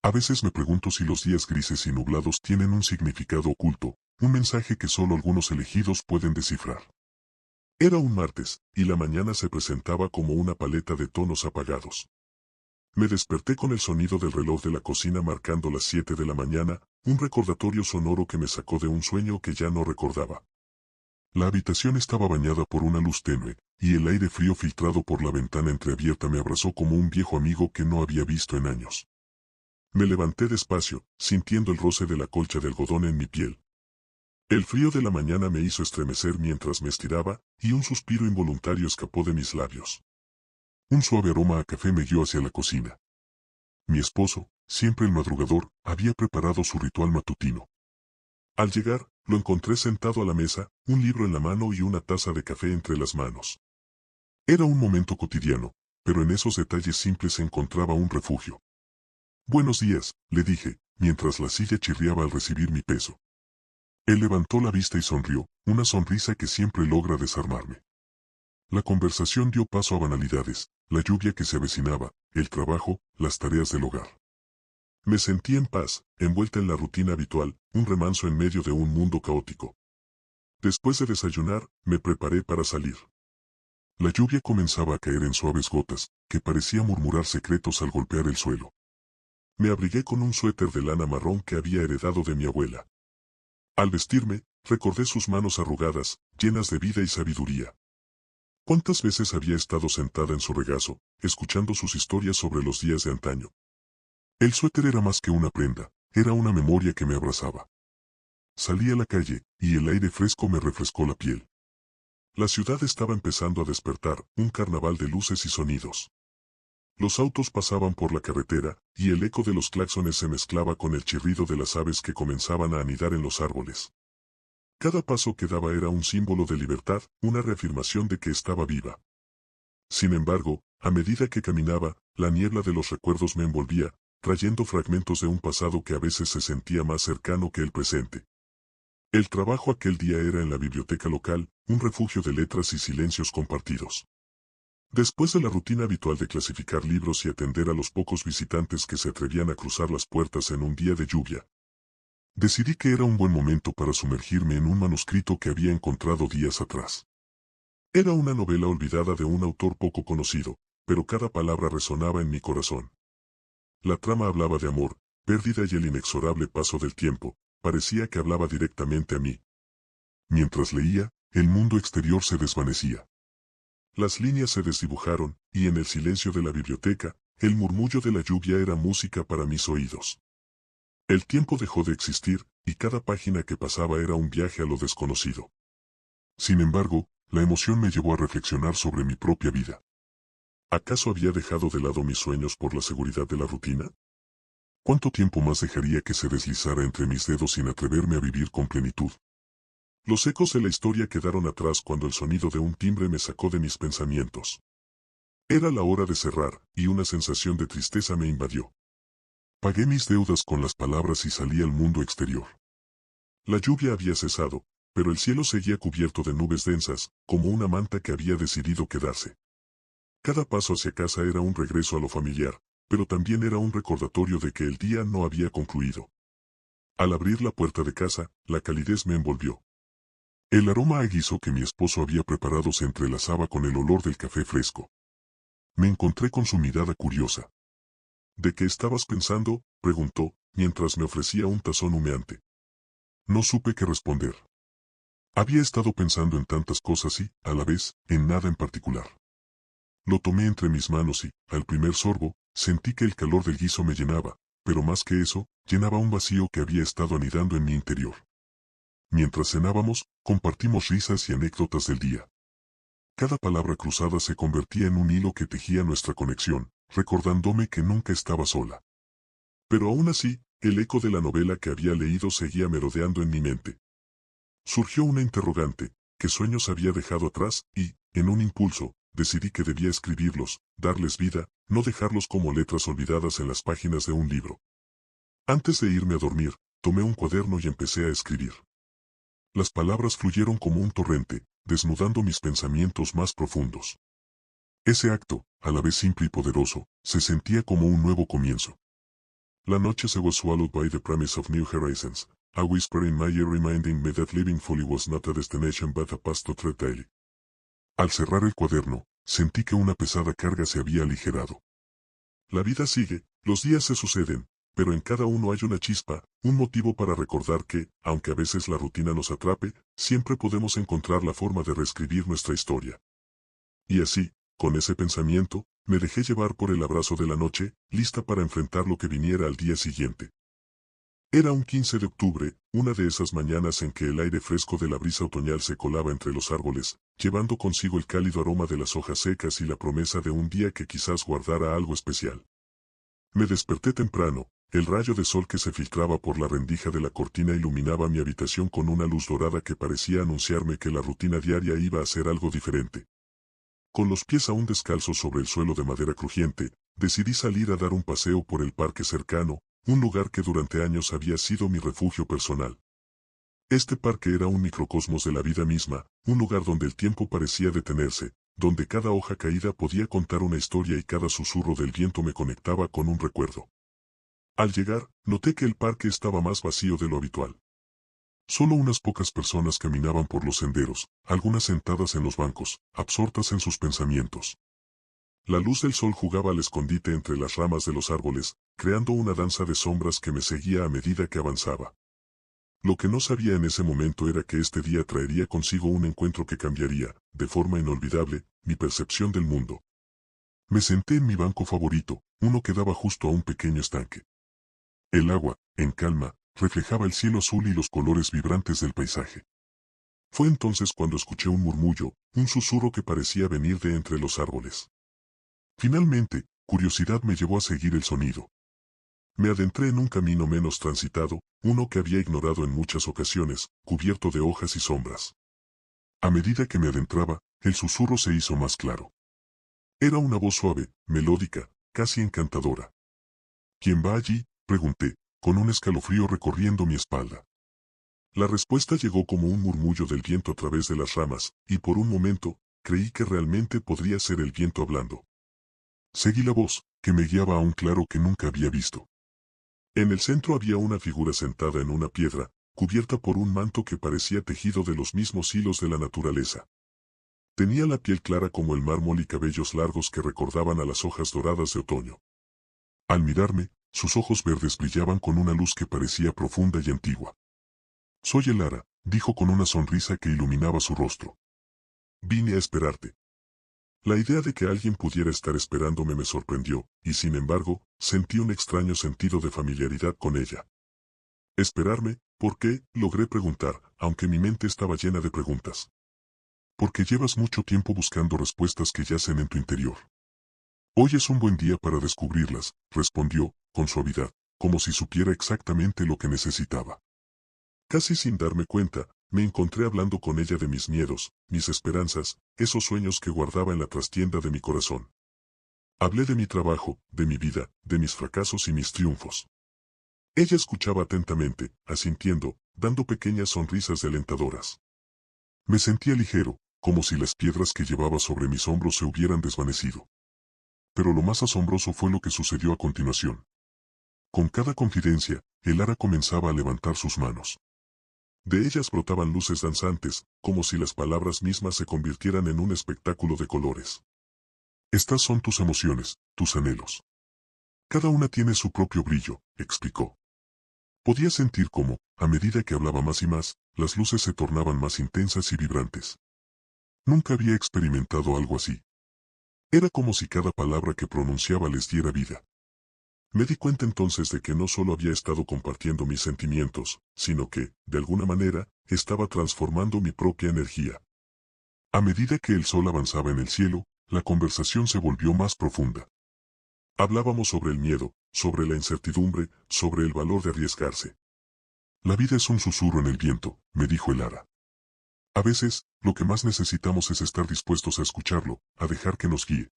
A veces me pregunto si los días grises y nublados tienen un significado oculto, un mensaje que solo algunos elegidos pueden descifrar. Era un martes, y la mañana se presentaba como una paleta de tonos apagados. Me desperté con el sonido del reloj de la cocina marcando las 7 de la mañana, un recordatorio sonoro que me sacó de un sueño que ya no recordaba. La habitación estaba bañada por una luz tenue, y el aire frío filtrado por la ventana entreabierta me abrazó como un viejo amigo que no había visto en años. Me levanté despacio, sintiendo el roce de la colcha de algodón en mi piel. El frío de la mañana me hizo estremecer mientras me estiraba, y un suspiro involuntario escapó de mis labios. Un suave aroma a café me guió hacia la cocina. Mi esposo, siempre el madrugador, había preparado su ritual matutino. Al llegar, lo encontré sentado a la mesa, un libro en la mano y una taza de café entre las manos. Era un momento cotidiano, pero en esos detalles simples se encontraba un refugio. «Buenos días», le dije, mientras la silla chirriaba al recibir mi peso. Él levantó la vista y sonrió, una sonrisa que siempre logra desarmarme. La conversación dio paso a banalidades, la lluvia que se avecinaba, el trabajo, las tareas del hogar. Me sentí en paz, envuelta en la rutina habitual, un remanso en medio de un mundo caótico. Después de desayunar, me preparé para salir. La lluvia comenzaba a caer en suaves gotas, que parecía murmurar secretos al golpear el suelo. Me abrigué con un suéter de lana marrón que había heredado de mi abuela. Al vestirme, recordé sus manos arrugadas, llenas de vida y sabiduría. ¿Cuántas veces había estado sentada en su regazo, escuchando sus historias sobre los días de antaño? El suéter era más que una prenda, era una memoria que me abrazaba. Salí a la calle, y el aire fresco me refrescó la piel. La ciudad estaba empezando a despertar, un carnaval de luces y sonidos. Los autos pasaban por la carretera, y el eco de los claxones se mezclaba con el chirrido de las aves que comenzaban a anidar en los árboles. Cada paso que daba era un símbolo de libertad, una reafirmación de que estaba viva. Sin embargo, a medida que caminaba, la niebla de los recuerdos me envolvía, trayendo fragmentos de un pasado que a veces se sentía más cercano que el presente. El trabajo aquel día era en la biblioteca local, un refugio de letras y silencios compartidos. Después de la rutina habitual de clasificar libros y atender a los pocos visitantes que se atrevían a cruzar las puertas en un día de lluvia, decidí que era un buen momento para sumergirme en un manuscrito que había encontrado días atrás. Era una novela olvidada de un autor poco conocido, pero cada palabra resonaba en mi corazón. La trama hablaba de amor, pérdida y el inexorable paso del tiempo, parecía que hablaba directamente a mí. Mientras leía, el mundo exterior se desvanecía. Las líneas se desdibujaron, y en el silencio de la biblioteca, el murmullo de la lluvia era música para mis oídos. El tiempo dejó de existir, y cada página que pasaba era un viaje a lo desconocido. Sin embargo, la emoción me llevó a reflexionar sobre mi propia vida. ¿Acaso había dejado de lado mis sueños por la seguridad de la rutina? ¿Cuánto tiempo más dejaría que se deslizara entre mis dedos sin atreverme a vivir con plenitud? Los ecos de la historia quedaron atrás cuando el sonido de un timbre me sacó de mis pensamientos. Era la hora de cerrar, y una sensación de tristeza me invadió. Pagué mis deudas con las palabras y salí al mundo exterior. La lluvia había cesado, pero el cielo seguía cubierto de nubes densas, como una manta que había decidido quedarse. Cada paso hacia casa era un regreso a lo familiar, pero también era un recordatorio de que el día no había concluido. Al abrir la puerta de casa, la calidez me envolvió. El aroma a guiso que mi esposo había preparado se entrelazaba con el olor del café fresco. Me encontré con su mirada curiosa. «¿De qué estabas pensando?», preguntó, mientras me ofrecía un tazón humeante. No supe qué responder. Había estado pensando en tantas cosas y, a la vez, en nada en particular. Lo tomé entre mis manos y, al primer sorbo, sentí que el calor del guiso me llenaba, pero más que eso, llenaba un vacío que había estado anidando en mi interior. Mientras cenábamos, compartimos risas y anécdotas del día. Cada palabra cruzada se convertía en un hilo que tejía nuestra conexión, recordándome que nunca estaba sola. Pero aún así, el eco de la novela que había leído seguía merodeando en mi mente. Surgió una interrogante, ¿qué sueños había dejado atrás? Y, en un impulso, decidí que debía escribirlos, darles vida, no dejarlos como letras olvidadas en las páginas de un libro. Antes de irme a dormir, tomé un cuaderno y empecé a escribir. Las palabras fluyeron como un torrente, desnudando mis pensamientos más profundos. Ese acto, a la vez simple y poderoso, se sentía como un nuevo comienzo. La noche se was swallowed by the promise of new horizons, a whisper in my ear reminding me that living fully was not a destination but a path to tread daily. Al cerrar el cuaderno, sentí que una pesada carga se había aligerado. La vida sigue, los días se suceden, pero en cada uno hay una chispa, un motivo para recordar que, aunque a veces la rutina nos atrape, siempre podemos encontrar la forma de reescribir nuestra historia. Y así, con ese pensamiento, me dejé llevar por el abrazo de la noche, lista para enfrentar lo que viniera al día siguiente. Era un 15 de octubre, una de esas mañanas en que el aire fresco de la brisa otoñal se colaba entre los árboles, llevando consigo el cálido aroma de las hojas secas y la promesa de un día que quizás guardara algo especial. Me desperté temprano, el rayo de sol que se filtraba por la rendija de la cortina iluminaba mi habitación con una luz dorada que parecía anunciarme que la rutina diaria iba a ser algo diferente. Con los pies aún descalzos sobre el suelo de madera crujiente, decidí salir a dar un paseo por el parque cercano, un lugar que durante años había sido mi refugio personal. Este parque era un microcosmos de la vida misma, un lugar donde el tiempo parecía detenerse, donde cada hoja caída podía contar una historia y cada susurro del viento me conectaba con un recuerdo. Al llegar, noté que el parque estaba más vacío de lo habitual. Solo unas pocas personas caminaban por los senderos, algunas sentadas en los bancos, absortas en sus pensamientos. La luz del sol jugaba al escondite entre las ramas de los árboles, creando una danza de sombras que me seguía a medida que avanzaba. Lo que no sabía en ese momento era que este día traería consigo un encuentro que cambiaría, de forma inolvidable, mi percepción del mundo. Me senté en mi banco favorito, uno que daba justo a un pequeño estanque. El agua, en calma, reflejaba el cielo azul y los colores vibrantes del paisaje. Fue entonces cuando escuché un murmullo, un susurro que parecía venir de entre los árboles. Finalmente, curiosidad me llevó a seguir el sonido. Me adentré en un camino menos transitado, uno que había ignorado en muchas ocasiones, cubierto de hojas y sombras. A medida que me adentraba, el susurro se hizo más claro. Era una voz suave, melódica, casi encantadora. ¿Quién va allí?, pregunté, con un escalofrío recorriendo mi espalda. La respuesta llegó como un murmullo del viento a través de las ramas, y por un momento, creí que realmente podría ser el viento hablando. Seguí la voz, que me guiaba a un claro que nunca había visto. En el centro había una figura sentada en una piedra, cubierta por un manto que parecía tejido de los mismos hilos de la naturaleza. Tenía la piel clara como el mármol y cabellos largos que recordaban a las hojas doradas de otoño. Al mirarme, sus ojos verdes brillaban con una luz que parecía profunda y antigua. «Soy Elara», dijo con una sonrisa que iluminaba su rostro. «Vine a esperarte». La idea de que alguien pudiera estar esperándome me sorprendió, y sin embargo, sentí un extraño sentido de familiaridad con ella. «¿Esperarme? ¿Por qué?», logré preguntar, aunque mi mente estaba llena de preguntas. «Porque llevas mucho tiempo buscando respuestas que yacen en tu interior. Hoy es un buen día para descubrirlas», respondió, con suavidad, como si supiera exactamente lo que necesitaba. Casi sin darme cuenta, me encontré hablando con ella de mis miedos, mis esperanzas, esos sueños que guardaba en la trastienda de mi corazón. Hablé de mi trabajo, de mi vida, de mis fracasos y mis triunfos. Ella escuchaba atentamente, asintiendo, dando pequeñas sonrisas alentadoras. Me sentía ligero, como si las piedras que llevaba sobre mis hombros se hubieran desvanecido. Pero lo más asombroso fue lo que sucedió a continuación. Con cada confidencia, Elara comenzaba a levantar sus manos. De ellas brotaban luces danzantes, como si las palabras mismas se convirtieran en un espectáculo de colores. Estas son tus emociones, tus anhelos. Cada una tiene su propio brillo, explicó. Podía sentir cómo, a medida que hablaba más y más, las luces se tornaban más intensas y vibrantes. Nunca había experimentado algo así. Era como si cada palabra que pronunciaba les diera vida. Me di cuenta entonces de que no solo había estado compartiendo mis sentimientos, sino que, de alguna manera, estaba transformando mi propia energía. A medida que el sol avanzaba en el cielo, la conversación se volvió más profunda. Hablábamos sobre el miedo, sobre la incertidumbre, sobre el valor de arriesgarse. La vida es un susurro en el viento, me dijo Elara. A veces, lo que más necesitamos es estar dispuestos a escucharlo, a dejar que nos guíe.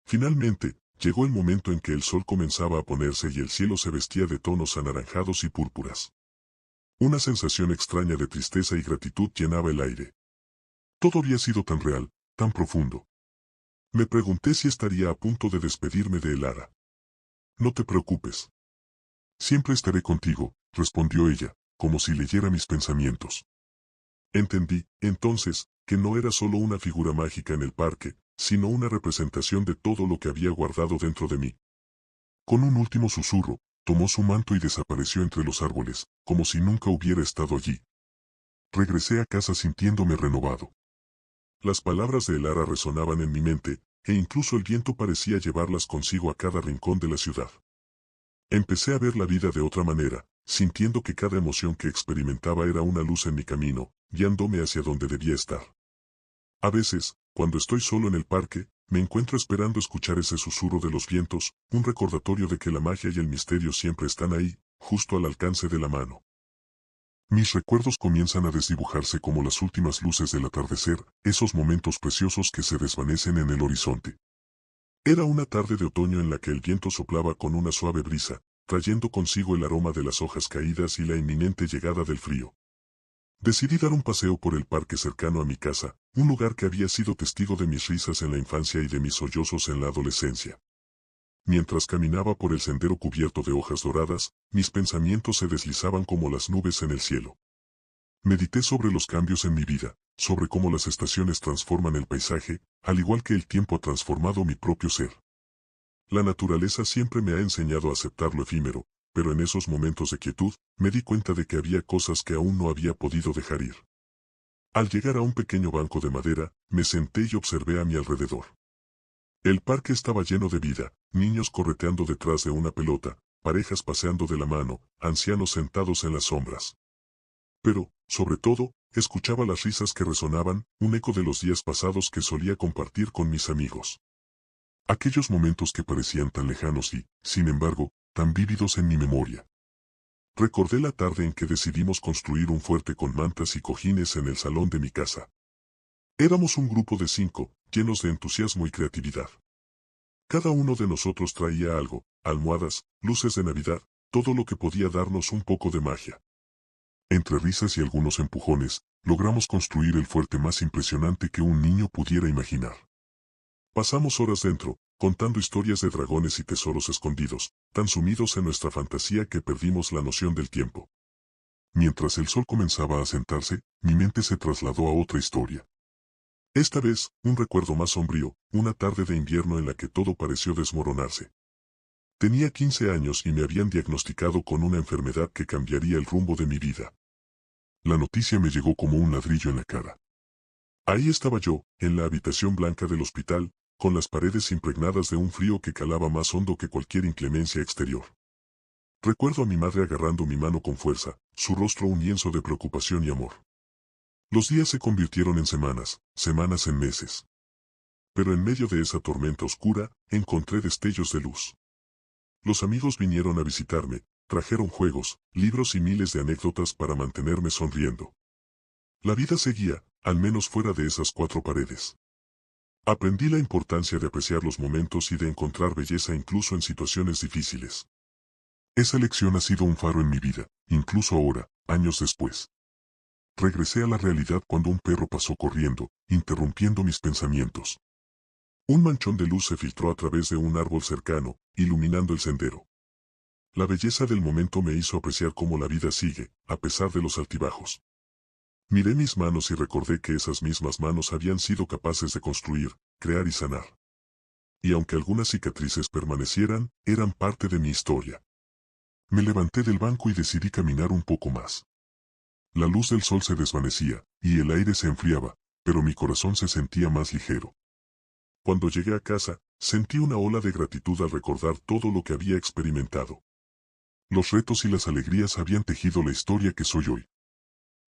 Finalmente, llegó el momento en que el sol comenzaba a ponerse y el cielo se vestía de tonos anaranjados y púrpuras. Una sensación extraña de tristeza y gratitud llenaba el aire. Todo había sido tan real, tan profundo. Me pregunté si estaría a punto de despedirme de Elara. «No te preocupes. Siempre estaré contigo, respondió ella, como si leyera mis pensamientos. Entendí, entonces, que no era solo una figura mágica en el parque, sino una representación de todo lo que había guardado dentro de mí. Con un último susurro, tomó su manto y desapareció entre los árboles, como si nunca hubiera estado allí. Regresé a casa sintiéndome renovado. Las palabras de Elara resonaban en mi mente, e incluso el viento parecía llevarlas consigo a cada rincón de la ciudad. Empecé a ver la vida de otra manera, sintiendo que cada emoción que experimentaba era una luz en mi camino, guiándome hacia donde debía estar. A veces, cuando estoy solo en el parque, me encuentro esperando escuchar ese susurro de los vientos, un recordatorio de que la magia y el misterio siempre están ahí, justo al alcance de la mano. Mis recuerdos comienzan a desdibujarse como las últimas luces del atardecer, esos momentos preciosos que se desvanecen en el horizonte. Era una tarde de otoño en la que el viento soplaba con una suave brisa, trayendo consigo el aroma de las hojas caídas y la inminente llegada del frío. Decidí dar un paseo por el parque cercano a mi casa, un lugar que había sido testigo de mis risas en la infancia y de mis sollozos en la adolescencia. Mientras caminaba por el sendero cubierto de hojas doradas, mis pensamientos se deslizaban como las nubes en el cielo. Medité sobre los cambios en mi vida, sobre cómo las estaciones transforman el paisaje, al igual que el tiempo ha transformado mi propio ser. La naturaleza siempre me ha enseñado a aceptar lo efímero, pero en esos momentos de quietud, me di cuenta de que había cosas que aún no había podido dejar ir. Al llegar a un pequeño banco de madera, me senté y observé a mi alrededor. El parque estaba lleno de vida, niños correteando detrás de una pelota, parejas paseando de la mano, ancianos sentados en las sombras. Pero, sobre todo, escuchaba las risas que resonaban, un eco de los días pasados que solía compartir con mis amigos. Aquellos momentos que parecían tan lejanos y, sin embargo, tan vívidos en mi memoria. Recordé la tarde en que decidimos construir un fuerte con mantas y cojines en el salón de mi casa. Éramos un grupo de 5, llenos de entusiasmo y creatividad. Cada uno de nosotros traía algo, almohadas, luces de Navidad, todo lo que podía darnos un poco de magia. Entre risas y algunos empujones, logramos construir el fuerte más impresionante que un niño pudiera imaginar. Pasamos horas dentro, contando historias de dragones y tesoros escondidos, tan sumidos en nuestra fantasía que perdimos la noción del tiempo. Mientras el sol comenzaba a asentarse, mi mente se trasladó a otra historia. Esta vez, un recuerdo más sombrío, una tarde de invierno en la que todo pareció desmoronarse. Tenía 15 años y me habían diagnosticado con una enfermedad que cambiaría el rumbo de mi vida. La noticia me llegó como un ladrillo en la cara. Ahí estaba yo, en la habitación blanca del hospital, con las paredes impregnadas de un frío que calaba más hondo que cualquier inclemencia exterior. Recuerdo a mi madre agarrando mi mano con fuerza, su rostro un lienzo de preocupación y amor. Los días se convirtieron en semanas, semanas en meses. Pero en medio de esa tormenta oscura, encontré destellos de luz. Los amigos vinieron a visitarme, trajeron juegos, libros y miles de anécdotas para mantenerme sonriendo. La vida seguía, al menos fuera de esas 4 paredes. Aprendí la importancia de apreciar los momentos y de encontrar belleza incluso en situaciones difíciles. Esa lección ha sido un faro en mi vida, incluso ahora, años después. Regresé a la realidad cuando un perro pasó corriendo, interrumpiendo mis pensamientos. Un manchón de luz se filtró a través de un árbol cercano, iluminando el sendero. La belleza del momento me hizo apreciar cómo la vida sigue, a pesar de los altibajos. Miré mis manos y recordé que esas mismas manos habían sido capaces de construir, crear y sanar. Y aunque algunas cicatrices permanecieran, eran parte de mi historia. Me levanté del banco y decidí caminar un poco más. La luz del sol se desvanecía, y el aire se enfriaba, pero mi corazón se sentía más ligero. Cuando llegué a casa, sentí una ola de gratitud al recordar todo lo que había experimentado. Los retos y las alegrías habían tejido la historia que soy hoy.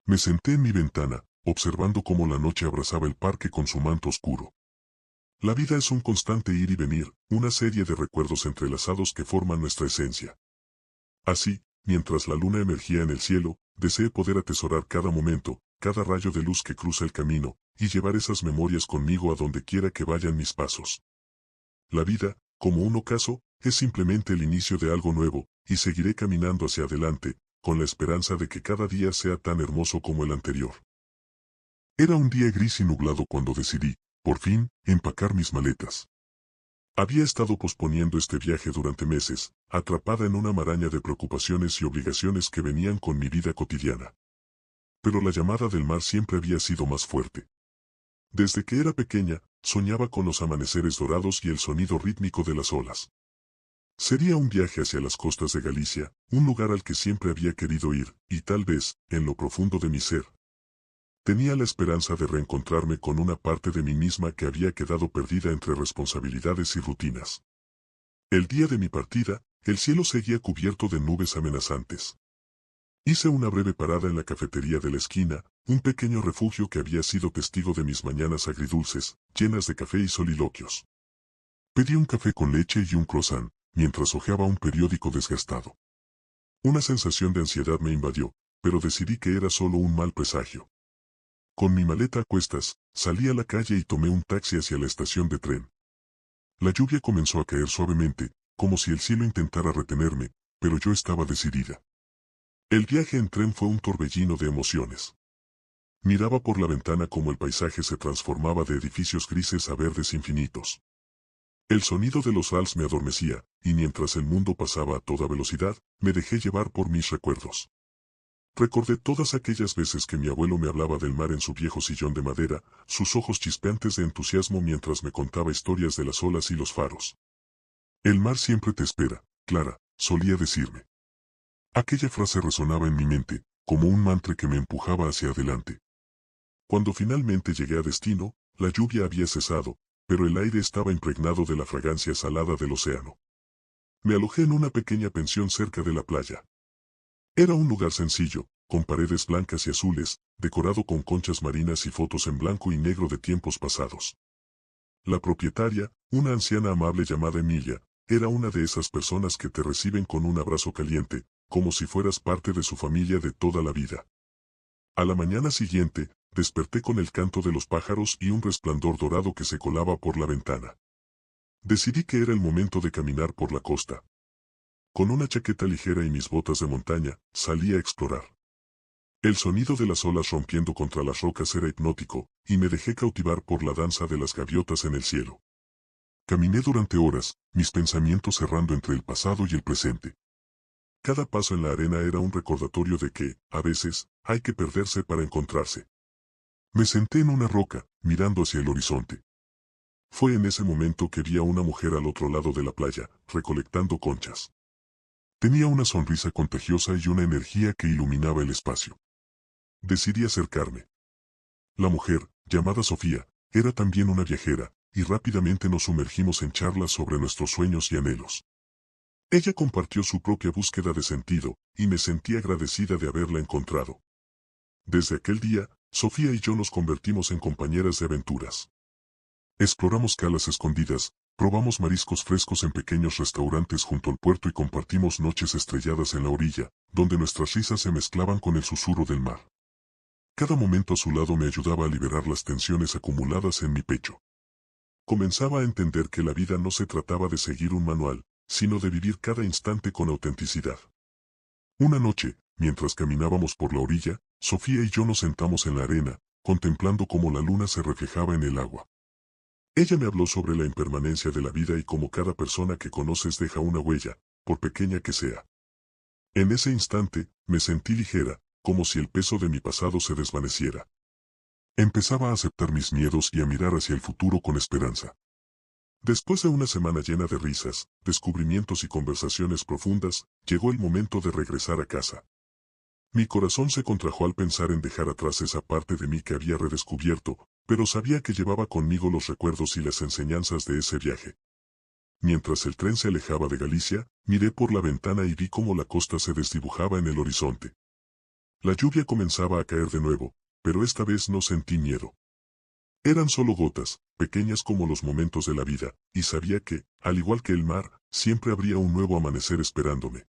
Me senté en mi ventana, observando cómo la noche abrazaba el parque con su manto oscuro. La vida es un constante ir y venir, una serie de recuerdos entrelazados que forman nuestra esencia. Así, mientras la luna emergía en el cielo, deseé poder atesorar cada momento, cada rayo de luz que cruza el camino, y llevar esas memorias conmigo a donde quiera que vayan mis pasos. La vida, como un ocaso, es simplemente el inicio de algo nuevo, y seguiré caminando hacia adelante, con la esperanza de que cada día sea tan hermoso como el anterior. Era un día gris y nublado cuando decidí, por fin, empacar mis maletas. Había estado posponiendo este viaje durante meses, atrapada en una maraña de preocupaciones y obligaciones que venían con mi vida cotidiana. Pero la llamada del mar siempre había sido más fuerte. Desde que era pequeña, soñaba con los amaneceres dorados y el sonido rítmico de las olas. Sería un viaje hacia las costas de Galicia, un lugar al que siempre había querido ir, y tal vez, en lo profundo de mi ser, tenía la esperanza de reencontrarme con una parte de mí misma que había quedado perdida entre responsabilidades y rutinas. El día de mi partida, el cielo seguía cubierto de nubes amenazantes. Hice una breve parada en la cafetería de la esquina, un pequeño refugio que había sido testigo de mis mañanas agridulces, llenas de café y soliloquios. Pedí un café con leche y un croissant, mientras hojeaba un periódico desgastado. Una sensación de ansiedad me invadió, pero decidí que era solo un mal presagio. Con mi maleta a cuestas, salí a la calle y tomé un taxi hacia la estación de tren. La lluvia comenzó a caer suavemente, como si el cielo intentara retenerme, pero yo estaba decidida. El viaje en tren fue un torbellino de emociones. Miraba por la ventana cómo el paisaje se transformaba de edificios grises a verdes infinitos. El sonido de los vals me adormecía, y mientras el mundo pasaba a toda velocidad, me dejé llevar por mis recuerdos. Recordé todas aquellas veces que mi abuelo me hablaba del mar en su viejo sillón de madera, sus ojos chispeantes de entusiasmo mientras me contaba historias de las olas y los faros. El mar siempre te espera, Clara, solía decirme. Aquella frase resonaba en mi mente, como un mantra que me empujaba hacia adelante. Cuando finalmente llegué a destino, la lluvia había cesado, pero el aire estaba impregnado de la fragancia salada del océano. Me alojé en una pequeña pensión cerca de la playa. Era un lugar sencillo, con paredes blancas y azules, decorado con conchas marinas y fotos en blanco y negro de tiempos pasados. La propietaria, una anciana amable llamada Emilia, era una de esas personas que te reciben con un abrazo caliente, como si fueras parte de su familia de toda la vida. A la mañana siguiente, desperté con el canto de los pájaros y un resplandor dorado que se colaba por la ventana. Decidí que era el momento de caminar por la costa. Con una chaqueta ligera y mis botas de montaña, salí a explorar. El sonido de las olas rompiendo contra las rocas era hipnótico, y me dejé cautivar por la danza de las gaviotas en el cielo. Caminé durante horas, mis pensamientos errando entre el pasado y el presente. Cada paso en la arena era un recordatorio de que, a veces, hay que perderse para encontrarse. Me senté en una roca, mirando hacia el horizonte. Fue en ese momento que vi a una mujer al otro lado de la playa, recolectando conchas. Tenía una sonrisa contagiosa y una energía que iluminaba el espacio. Decidí acercarme. La mujer, llamada Sofía, era también una viajera, y rápidamente nos sumergimos en charlas sobre nuestros sueños y anhelos. Ella compartió su propia búsqueda de sentido, y me sentí agradecida de haberla encontrado. Desde aquel día, Sofía y yo nos convertimos en compañeras de aventuras. Exploramos calas escondidas, probamos mariscos frescos en pequeños restaurantes junto al puerto y compartimos noches estrelladas en la orilla, donde nuestras risas se mezclaban con el susurro del mar. Cada momento a su lado me ayudaba a liberar las tensiones acumuladas en mi pecho. Comenzaba a entender que la vida no se trataba de seguir un manual, sino de vivir cada instante con autenticidad. Una noche, mientras caminábamos por la orilla, Sofía y yo nos sentamos en la arena, contemplando cómo la luna se reflejaba en el agua. Ella me habló sobre la impermanencia de la vida y cómo cada persona que conoces deja una huella, por pequeña que sea. En ese instante, me sentí ligera, como si el peso de mi pasado se desvaneciera. Empezaba a aceptar mis miedos y a mirar hacia el futuro con esperanza. Después de una semana llena de risas, descubrimientos y conversaciones profundas, llegó el momento de regresar a casa. Mi corazón se contrajo al pensar en dejar atrás esa parte de mí que había redescubierto, pero sabía que llevaba conmigo los recuerdos y las enseñanzas de ese viaje. Mientras el tren se alejaba de Galicia, miré por la ventana y vi cómo la costa se desdibujaba en el horizonte. La lluvia comenzaba a caer de nuevo, pero esta vez no sentí miedo. Eran solo gotas, pequeñas como los momentos de la vida, y sabía que, al igual que el mar, siempre habría un nuevo amanecer esperándome.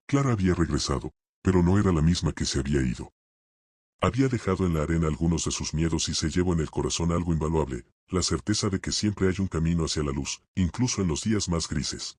Clara había regresado, pero no era la misma que se había ido. Había dejado en la arena algunos de sus miedos y se llevó en el corazón algo invaluable, la certeza de que siempre hay un camino hacia la luz, incluso en los días más grises.